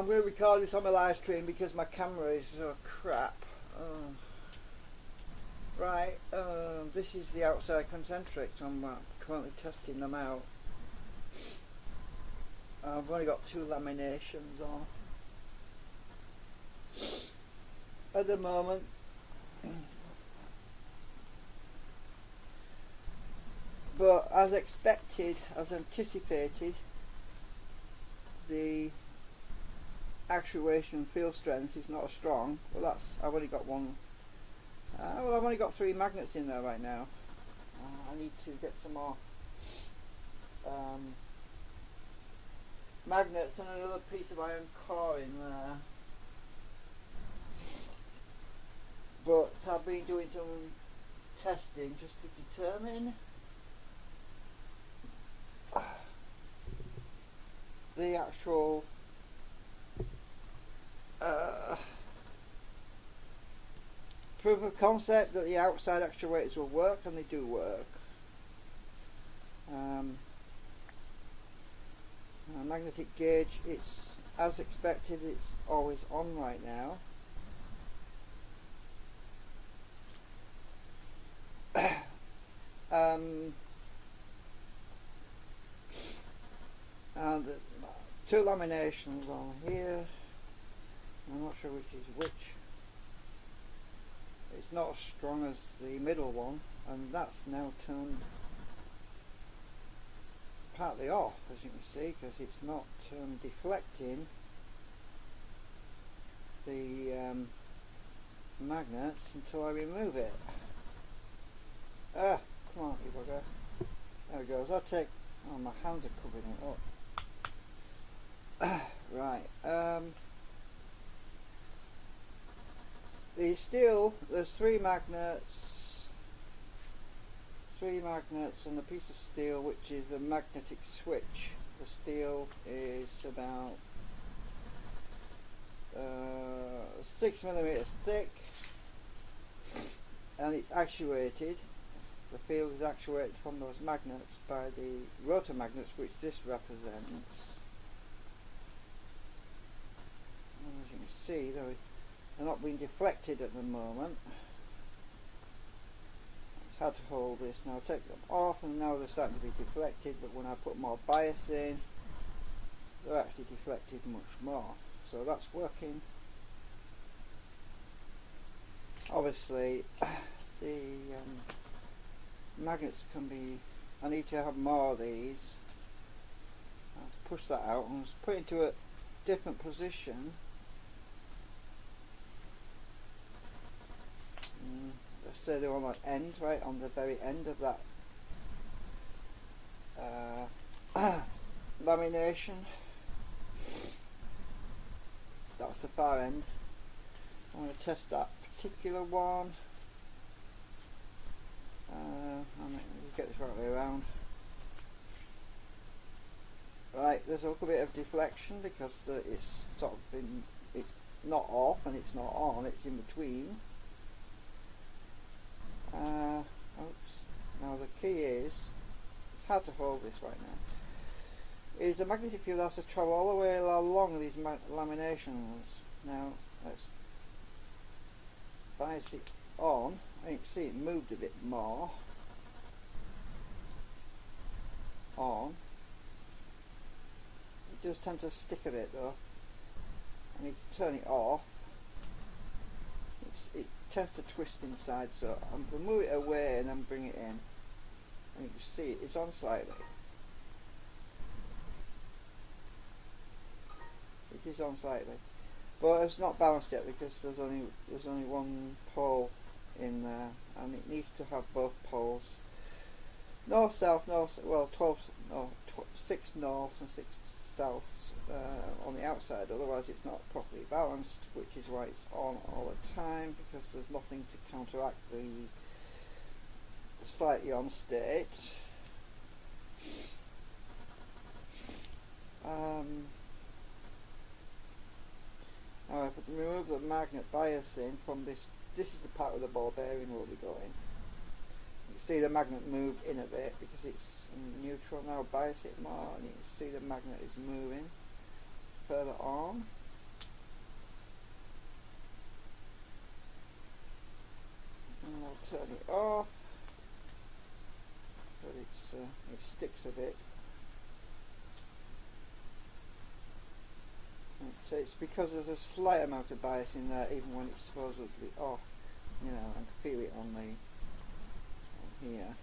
going to record this on my live stream because my camera is so crap. Right, this is the outside concentrics. I'm currently testing them out. I've only got 2 laminations on at the moment. But as expected, as anticipated, the actuation field strength is not as strong. Well, that's, I've only got one. Well, I've only got 3 magnets in there right now. I need to get some more magnets and another piece of iron core in there. But I've been doing some testing just to determine the actual proof of concept that the outside actuators will work, and they do work. Magnetic gauge, it's as expected, it's always on right now. And the 2 laminations on here. I'm not sure which is which. It's not as strong as the middle one, and that's now turned partly off, as you can see, because it's not deflecting the magnets until I remove it. Come on, you bugger. There it goes. I'll take. Oh, my hands are covering it up. Right. The steel, there's 3 magnets. 3 magnets and a piece of steel, which is a magnetic switch. The steel is about 6 millimeters thick, and it's actuated. The field is actuated from those magnets by the rotor magnets, which this represents. And as you can see, they're not being deflected at the moment. It's hard to hold this. Now I'll take them off, and now they're starting to be deflected, but when I put more bias in, they're actually deflected much more. So that's working. Obviously, the magnets can be, I need to have more of these. I'll push that out and put it into a different position. Let's say they're on the end, right on the very end of that lamination. That's the far end. I'm going to test that particular one. I'm going to get this right way around. Right, there's a little bit of deflection because it's sort of been, it's not off and it's not on, it's in between. Oops. Now the key is, it's hard to hold this right now, is the magnetic field has to travel all the way along these laminations. Now let's bias it on, and you can see it moved a bit more on. It does tend to stick a bit though. I need to turn it off. It tends to twist inside, so I'm going to move it away and then bring it in. And you can see it's on slightly. It is on slightly, but it's not balanced yet because there's only 1 pole in there, and it needs to have both poles. North, south, north. Well, 6 norths and 6 souths on the outside. Otherwise, it's not properly balanced, which is why it's on all the time, because there's nothing to counteract the slightly on state. Now if I remove the magnet biasing from this, this is the part where the ball bearing will be going. You can see the magnet moved in a bit because it's in neutral. Now bias it more and you can see the magnet is moving further on. turn it off, but it sticks a bit. So it's because there's a slight amount of bias in there, even when it's supposedly off. You know, I can feel it on here.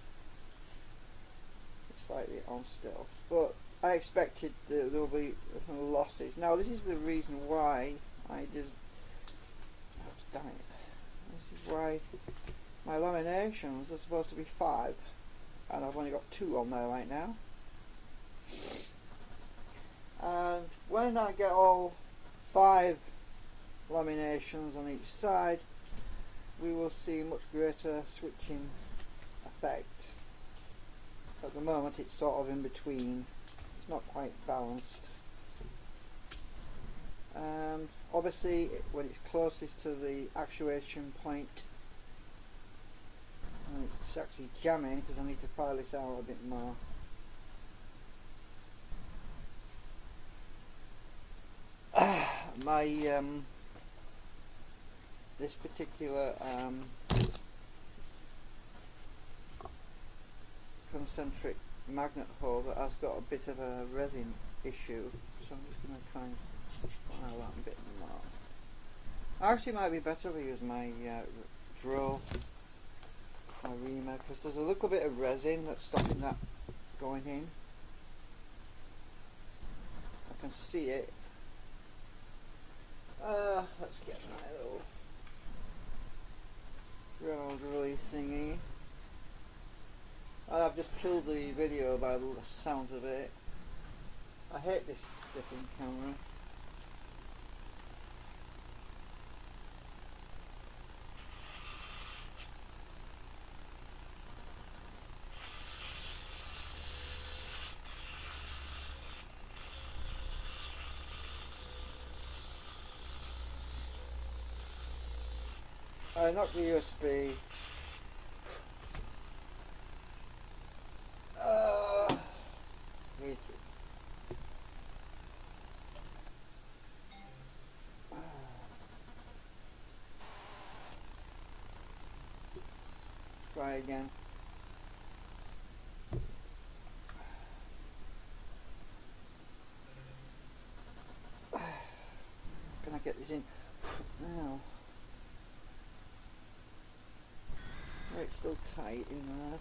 It's slightly on still, but I expected there will be losses. Now this is the reason why this is why my laminations are supposed to be 5, and I've only got 2 on there right now. And when I get all 5 laminations on each side, we will see much greater switching effect. At the moment it's sort of in between, it's not quite balanced. Obviously when it's closest to the actuation point, and it's actually jamming because I need to file this out a bit more. My this particular concentric magnet holder has got a bit of a resin issue, so I'm just going to try and file that a bit more. Actually, it might be better if I use my drill, my reamer, because there's a little bit of resin that's stopping that going in. I can see it. Let's get my little drilly thingy. And I've just killed the video by the sounds of it. I hate this second camera. I knocked the USB. Hate it. Try again. Can I get this in now? Oh, it's still tight in there.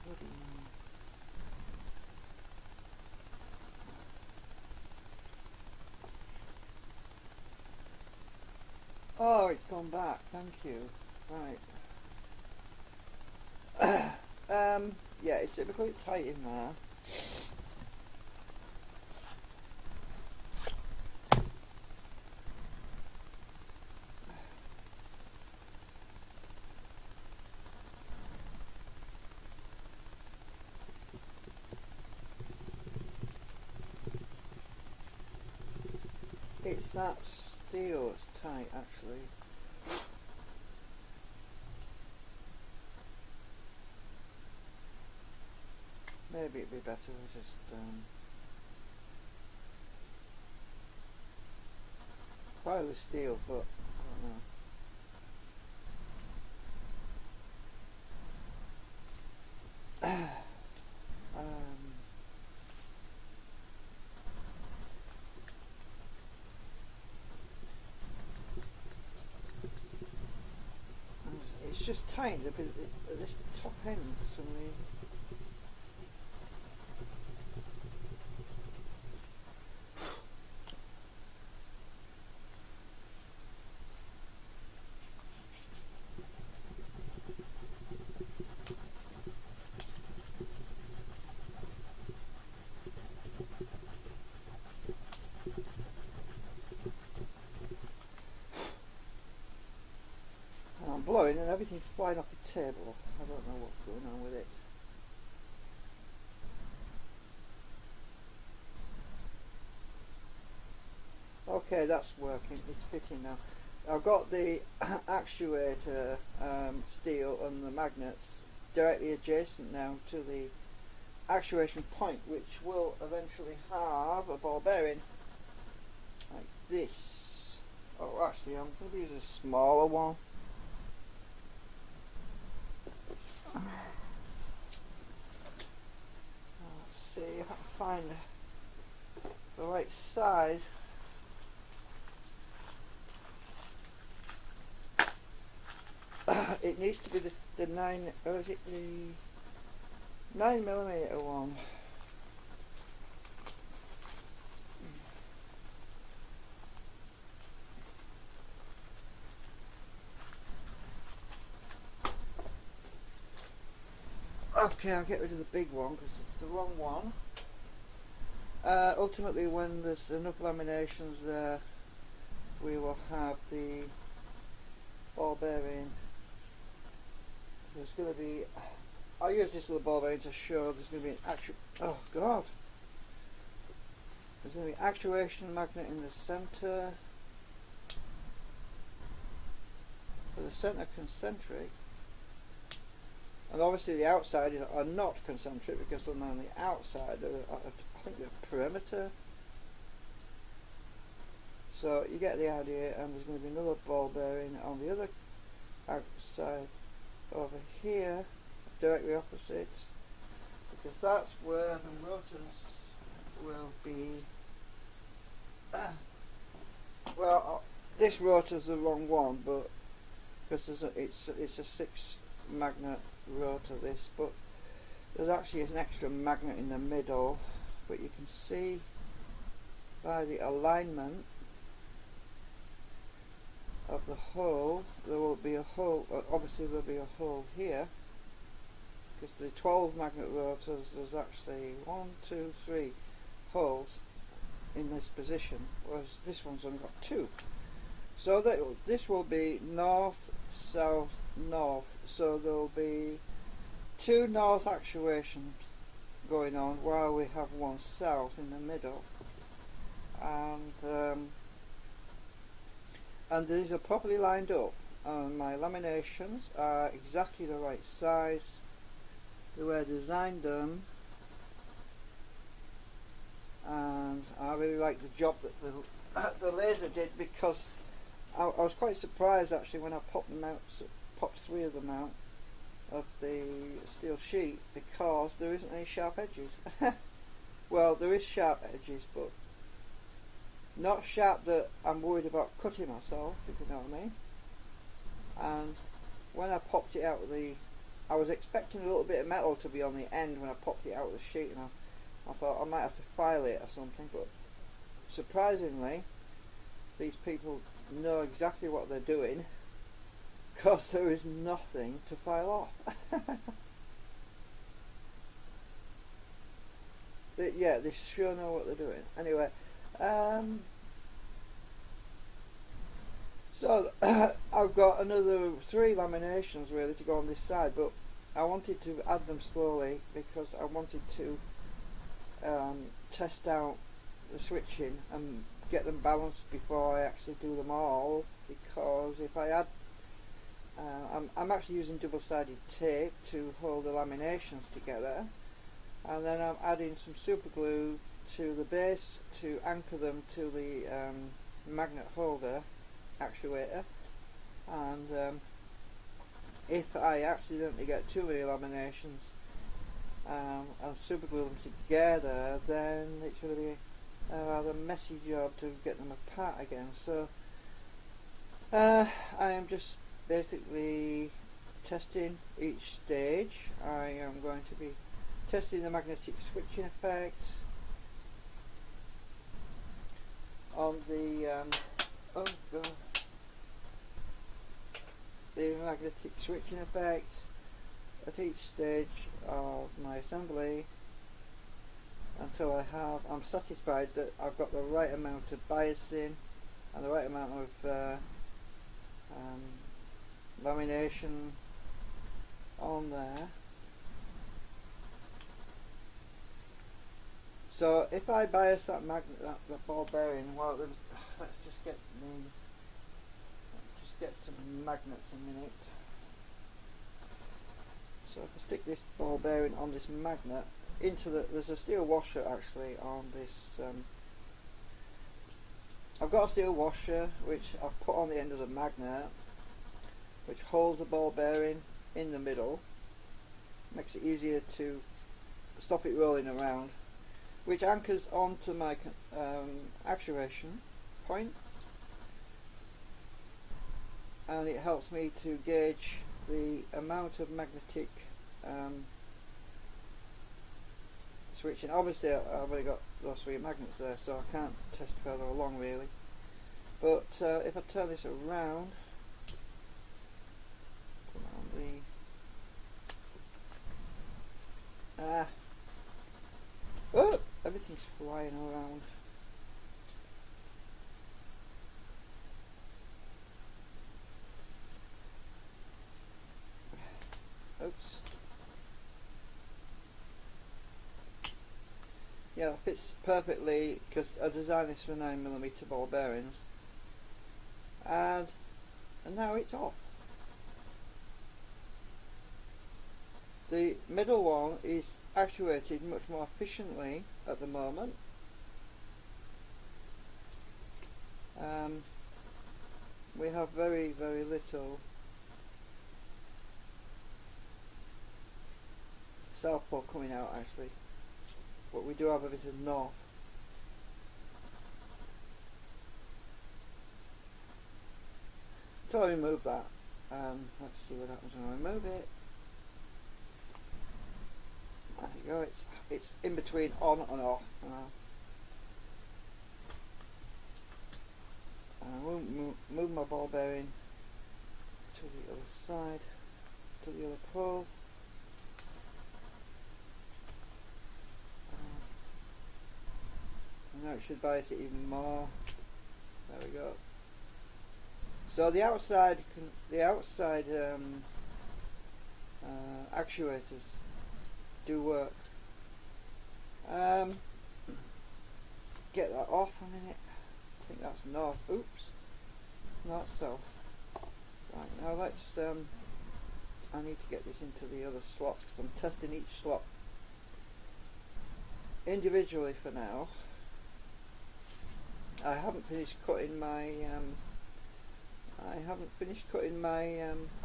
Oh, it's gone back. Thank you. Right. Yeah, it's a bit tight in there. It's that steel that's tight, actually. Maybe it'd be better to just file the steel, but I don't know. It's just tight at this top end for some reason. Blowing and everything's flying off the table. I don't know what's going on with it. Okay, that's working. It's fitting now. I've got the actuator steel and the magnets directly adjacent now to the actuation point, which will eventually have a ball bearing like this. Oh, actually, I'm going to use a smaller one. find the right size. It needs to be the 9, or is it the 9mm one? Okay, I'll get rid of the big one because it's the wrong one. Ultimately, when there's enough laminations there, we will have the ball bearing. There's going to be, I'll use this little ball bearing to show there's going to be an oh god, there's going to be an actuation magnet in the center, for the center concentric, and obviously the outside are not concentric because they're on the outside, I think they're perimeter. So you get the idea, and there's going to be another ball bearing on the other outside over here, directly opposite, because that's where the rotors will be. Well, this rotor's the wrong one, but because it's a 6 magnet rotor, this, but there's actually an extra magnet in the middle, but you can see by the alignment of the hole, there will be a hole, obviously there'll be a hole here, because the 12 magnet rotors, there's actually 1, 2, 3 holes in this position, whereas this one's only got 2. So that this will be north, south, north, so there will be 2 north actuations going on while we have 1 south in the middle, and these are properly lined up, and my laminations are exactly the right size, the way I designed them, and I really like the job that the laser did, because I was quite surprised actually when I popped 3 of them out of the steel sheet, because there isn't any sharp edges. Well, there is sharp edges, but not sharp that I'm worried about cutting myself, if you know what I mean. And when I popped it out of I was expecting a little bit of metal to be on the end when I popped it out of the sheet, and I thought I might have to file it or something, but surprisingly these people know exactly what they're doing, because there is nothing to file off. Yeah, they sure know what they're doing. Anyway, so I've got another 3 laminations really to go on this side, but I wanted to add them slowly because I wanted to test out the switching and get them balanced before I actually do them all, because if I add I'm actually using double-sided tape to hold the laminations together, and then I'm adding some super glue to the base to anchor them to the magnet holder actuator, and if I accidentally get too many laminations and super glue them together, then it's going to be a rather messy job to get them apart again. So I am just basically testing each stage. I am going to be testing the magnetic switching effect on the the magnetic switching effect at each stage of my assembly, until I'm satisfied that I've got the right amount of biasing and the right amount of lamination on there. So if I bias that magnet, that ball bearing, well, let's just get some magnets a minute. So if I stick this ball bearing on this magnet into there's a steel washer actually on this. I've got a steel washer which I've put on the end of the magnet, which holds the ball bearing in the middle, makes it easier to stop it rolling around. which anchors onto my actuation point, and it helps me to gauge the amount of magnetic switching. Obviously I've already got those 3 magnets there, so I can't test further along really, but if I turn this around, put on the oh, everything's flying around. Oops. Yeah, that fits perfectly because I designed this for 9mm ball bearings, and now it's off. The middle one is actuated much more efficiently at the moment. We have very, very little south pole coming out actually, but we do have a bit of north. So I remove that. Let's see what happens when I remove it. There you go. It's in between on and off. I will move my ball bearing to the other side, to the other pole. And now it should bias it even more. There we go. So the outside actuators do work. Get that off a minute. I think that's north. Oops, no, that's south. Right, now let's I need to get this into the other slots because I'm testing each slot individually for now. I haven't finished cutting my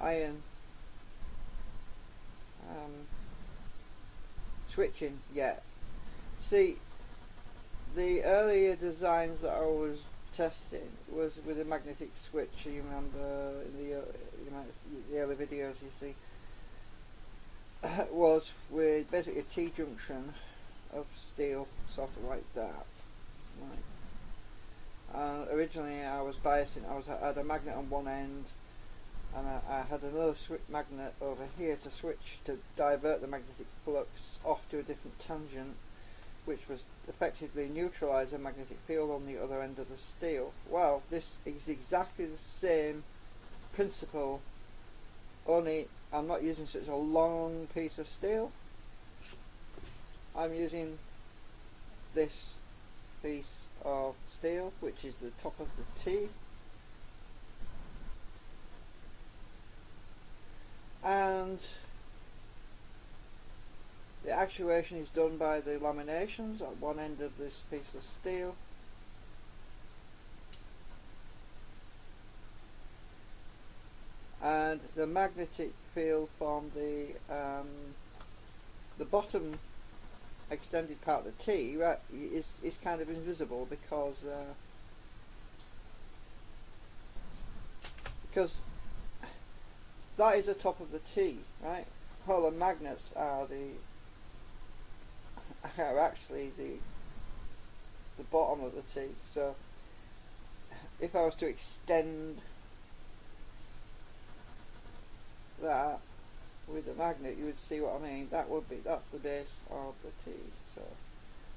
iron switching yet. See, the earlier designs that I was testing was with a magnetic switch. You remember in the early videos, you see, was with basically a T-junction of steel, sort of like that. Right. Originally I was biasing, I had a magnet on one end, and I had another magnet over here to switch, to divert the magnetic flux off to a different tangent, which was effectively neutralise a magnetic field on the other end of the steel. Well, this is exactly the same principle, only I'm not using such a long piece of steel. I'm using this piece of steel, which is the top of the T, and the actuation is done by the laminations at one end of this piece of steel, and the magnetic field from the bottom extended part of the T, right, is kind of invisible because that is the top of the T, right? All the magnets are actually the bottom of the T. So if I was to extend that with the magnet, you would see what I mean. That's the base of the T. So,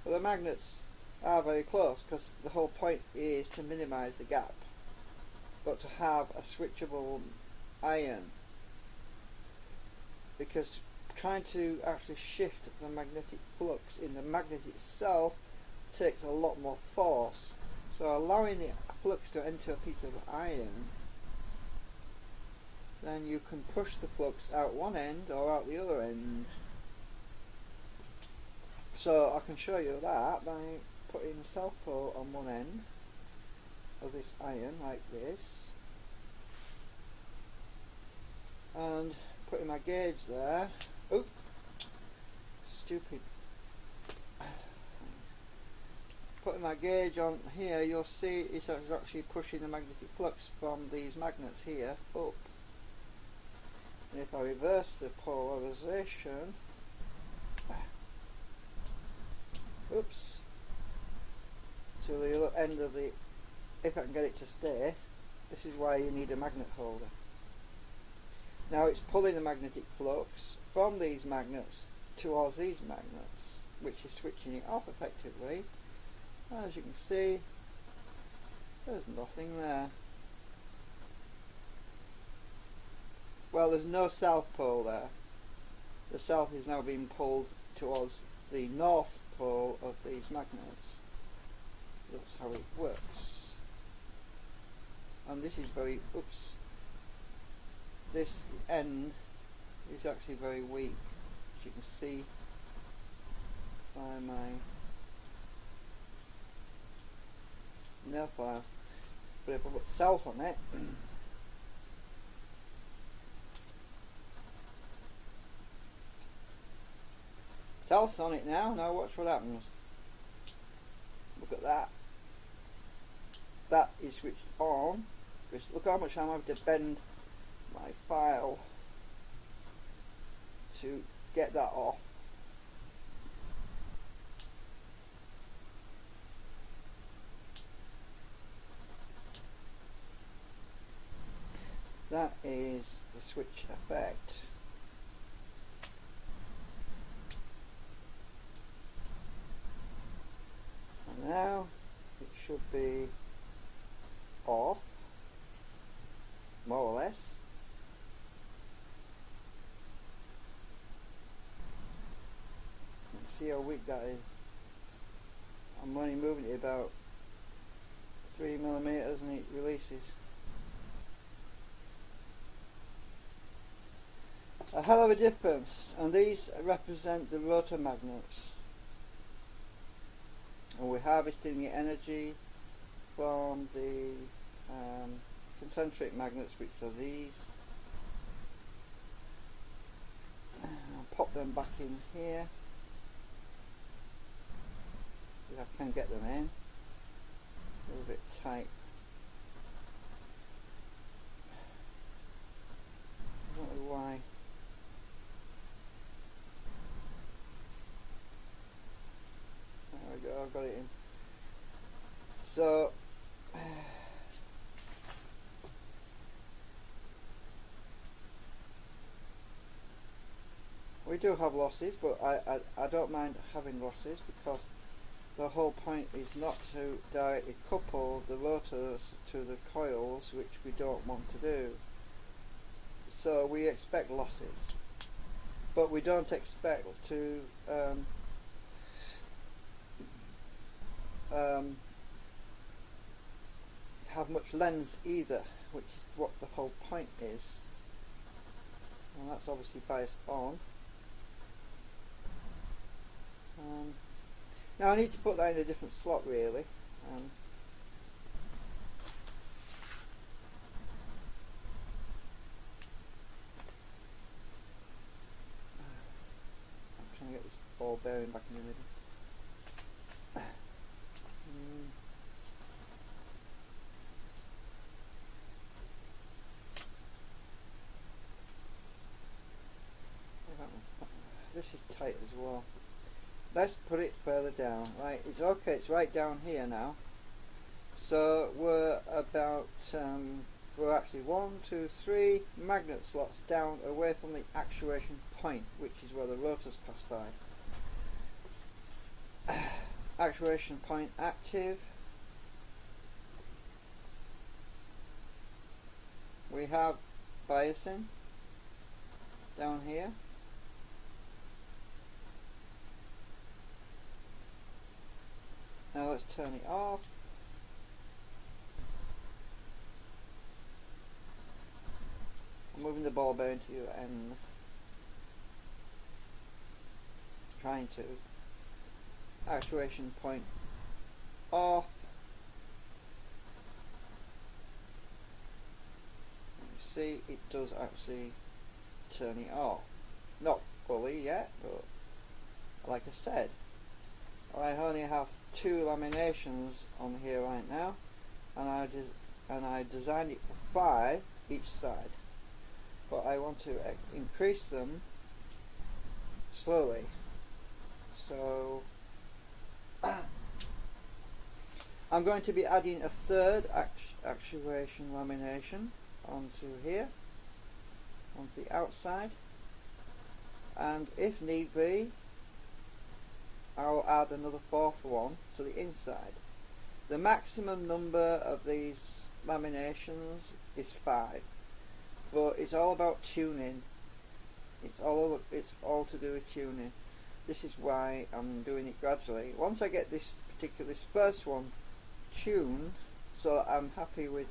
but the magnets are very close because the whole point is to minimize the gap, but to have a switchable iron, because trying to actually shift the magnetic flux in the magnet itself takes a lot more force. So allowing the flux to enter a piece of iron, then you can push the flux out one end or out the other end. So I can show you that by putting a south pole on one end of this iron like this, and putting my gauge there. Oop, stupid. putting my gauge on here, you'll see it's actually pushing the magnetic flux from these magnets here up. And if I reverse the polarization, oops, to the end of the, if I can get it to stay, this is why you need a magnet holder. Now it's pulling the magnetic flux from these magnets towards these magnets, which is switching it off effectively. As you can see, there's nothing there. Well, there's no south pole there. The south is now being pulled towards the north pole of these magnets. That's how it works. And this is very, oops, this end is actually very weak, as you can see by my nail file. But if I put south on it, south on it now watch what happens. Look at that. That is switched on. Just look how much I'm having to bend my file to get that off. That is the switch effect. And now it should be off, more or less. Let's see how weak that is. I'm only moving it about 3 millimeters and it releases. A hell of a difference, and these represent the rotor magnets. And we're harvesting the energy from the concentric magnets, which are these. I'll pop them back in here if I can get them in. A little bit tight. I don't know why. There we go, I've got it in. So we do have losses, but I don't mind having losses, because the whole point is not to directly couple the rotors to the coils, which we don't want to do. So we expect losses, but we don't expect to have much lens either, which is what the whole point is. And that's obviously biased on. Now I need to put that in a different slot really. I'm trying to get this ball bearing back in the middle. This is tight as well. Let's put it further down. Right, it's okay, it's right down here now. So we're about, we're actually 1, 2, 3 magnet slots down away from the actuation point, which is where the rotors pass by. Actuation point active. We have biasing down here. Now let's turn it off. I'm moving the ball bearing to the end. Trying to. Actuation point off. You see, it does actually turn it off. Not fully yet, but like I said, I only have 2 laminations on here right now, and I designed it for 5 each side, but I want to increase them slowly. So I'm going to be adding a third actuation lamination onto here, onto the outside, and if need be I'll add another 4th one to the inside. The maximum number of these laminations is 5, but it's all about tuning. It's all to do with tuning. This is why I'm doing it gradually. Once I get this first one tuned, so I'm happy with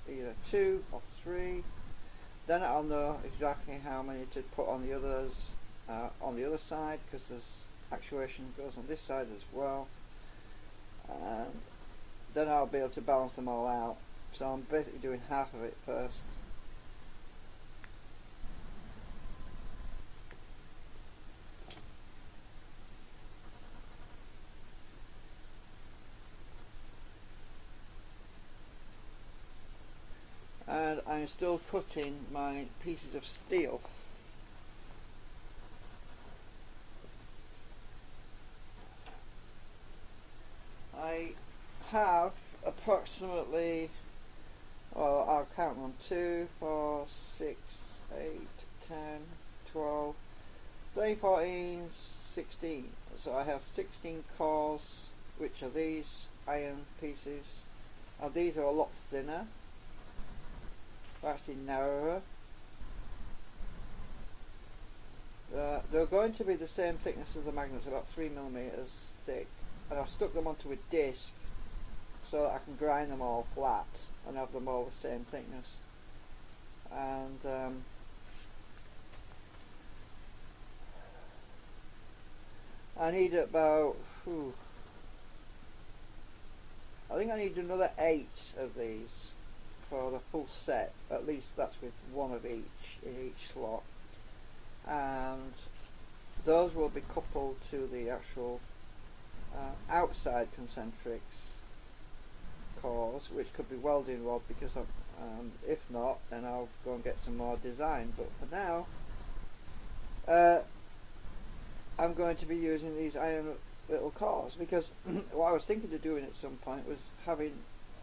either 2 or 3, then I'll know exactly how many to put on the others, on the other side, because there's actuation goes on this side as well, and then I'll be able to balance them all out. So I'm basically doing half of it first. And I'm still cutting my pieces of steel. I have approximately, well, I'll count them, 2, 4, 6, 8, 10, 12, 13, 14, 16. So I have 16 cores, which are these iron pieces. Now these are a lot thinner, actually narrower. They're going to be the same thickness as the magnets, about 3mm thick, and I've stuck them onto a disc so that I can grind them all flat and have them all the same thickness. And I need about, I think I need another 8 of these for the full set. At least that's with 1 of each in each slot, and those will be coupled to the actual outside concentrics cores, which could be welding rod, because if not, then I'll go and get some more design. But for now, I'm going to be using these iron little cores, because what I was thinking of doing at some point was having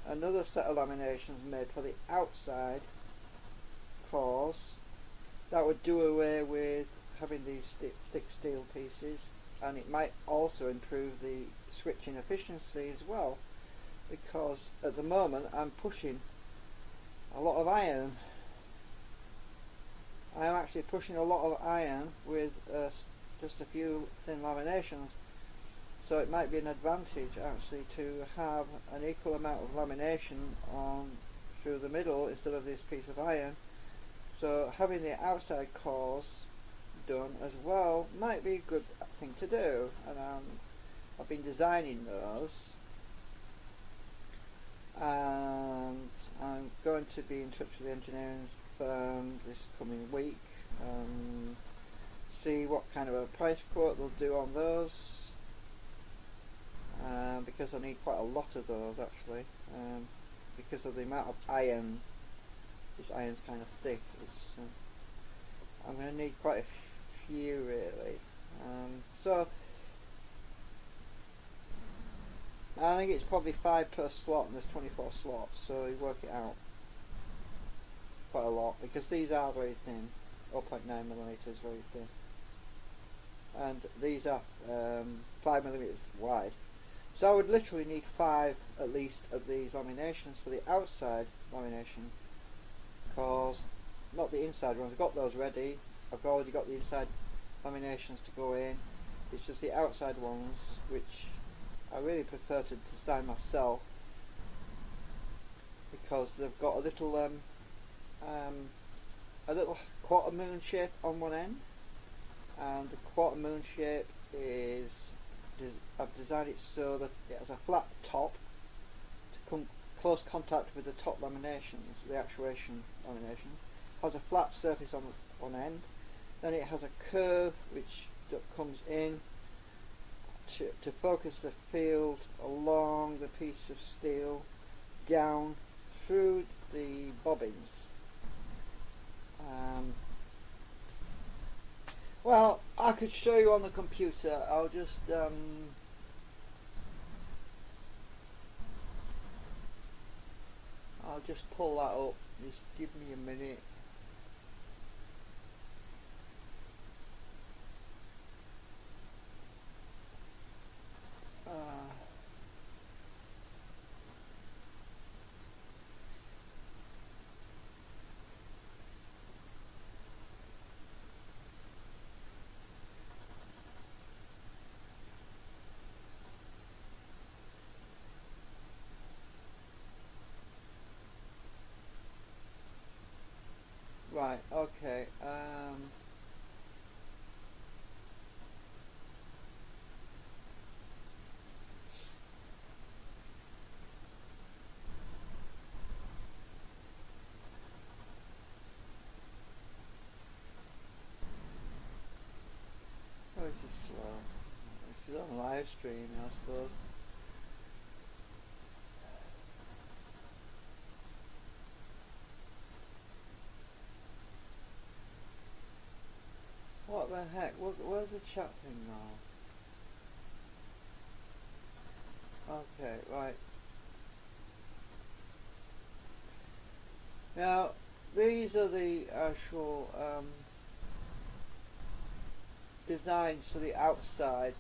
another set of laminations made for the outside cores that would do away with having these thick steel pieces, and it might also improve the switching efficiency as well, because at the moment I'm pushing a lot of iron. I am actually pushing a lot of iron with just a few thin laminations, so it might be an advantage actually to have an equal amount of lamination on through the middle instead of this piece of iron. So having the outside cores done as well might be a good thing to do, and I've been designing those, and I'm going to be in touch with the engineering firm this coming week, see what kind of a price quote they'll do on those, because I need quite a lot of those actually, because of the amount of iron. This iron's kind of thick. I'm going to need quite a few really. So I think it's probably 5 per slot, and there's 24 slots, so you work it out quite a lot, because these are very thin, 0.9mm very thin, and these are 5mm wide. So I would literally need 5 at least of these laminations for the outside lamination cores, not the inside ones. I've got those ready. I've already got the inside laminations to go in. It's just the outside ones which I really prefer to design myself, because they've got a little quarter moon shape on one end, and the quarter moon shape is, I've designed it so that it has a flat top to come close contact with the top laminations, the actuation lamination, has a flat surface on one end, then it has a curve which comes in to focus the field along the piece of steel down through the bobbins. Well, I could show you on the computer. I'll just pull that up. Just give me a minute. Right, okay. Oh, this is slow. This is on live stream, I suppose. What the heck? Where's the chat thing now? Okay, right. Now, these are the actual designs for the outside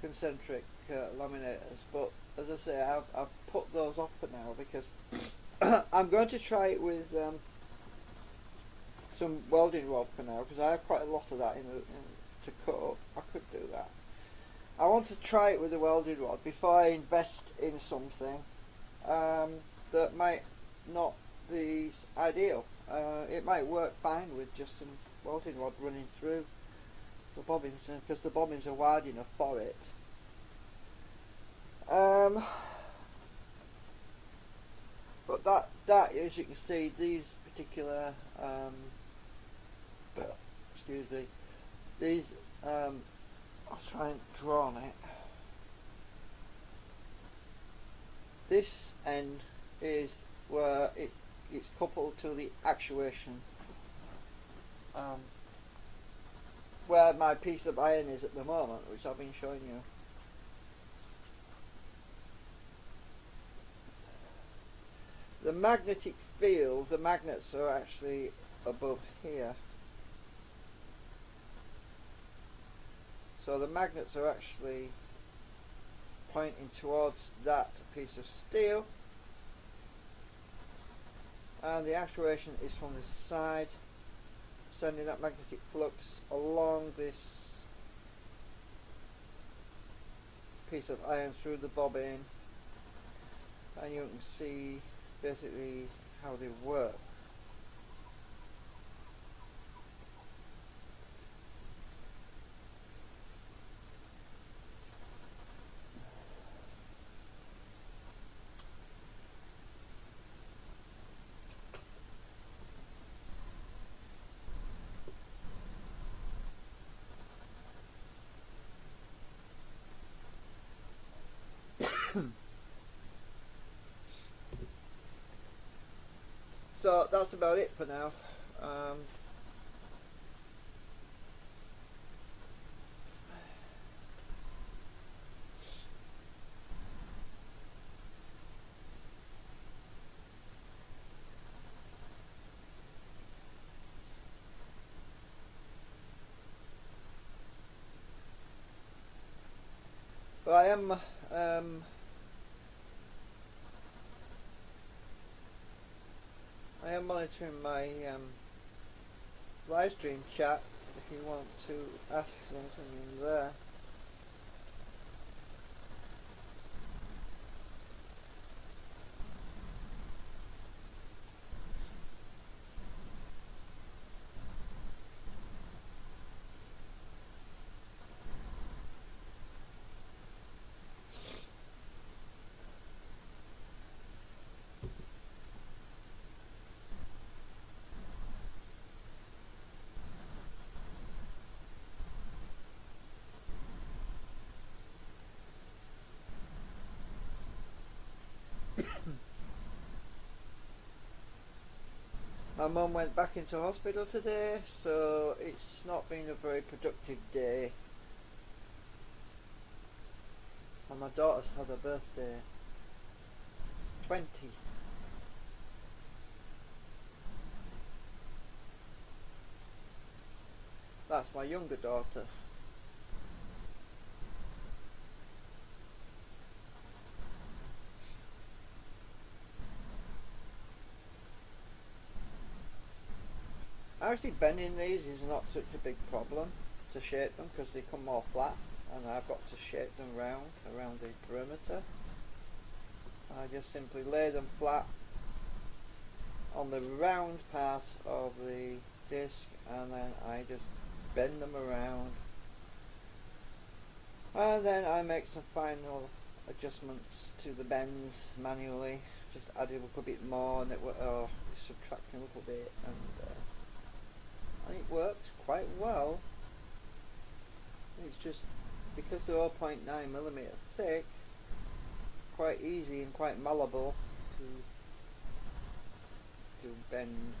concentric laminators, but as I say, I've put those off for now because I'm going to try it with some welding rod for now, because I have quite a lot of that to cut up. I could do that. I want to try it with a welding rod before I invest in something that might not be ideal. It might work fine with just some welding rod running through the bobbins, because the bobbins are wide enough for it. But that, as you can see, these particular excuse me, these I'll try and draw on it. This end is where it's coupled to the actuation, where my piece of iron is at the moment, which I've been showing you. The magnetic field, the magnets are actually above here. So the magnets are actually pointing towards that piece of steel, and the actuation is from the side, sending that magnetic flux along this piece of iron through the bobbin, and you can see basically how they work. So that's about it for now. But I am monitoring my live stream chat if you want to ask something in there. My mum went back into hospital today, so it's not been a very productive day. And my daughter's had her birthday. 20. That's my younger daughter. Actually, bending these is not such a big problem to shape them because they come more flat, and I've got to shape them around the perimeter. I just simply lay them flat on the round part of the disc, and then I just bend them around, and then I make some final adjustments to the bends manually. Just add a little bit more, and subtracting a little bit, and it works quite well. It's just because they're 0.9mm thick, quite easy and quite malleable to bend.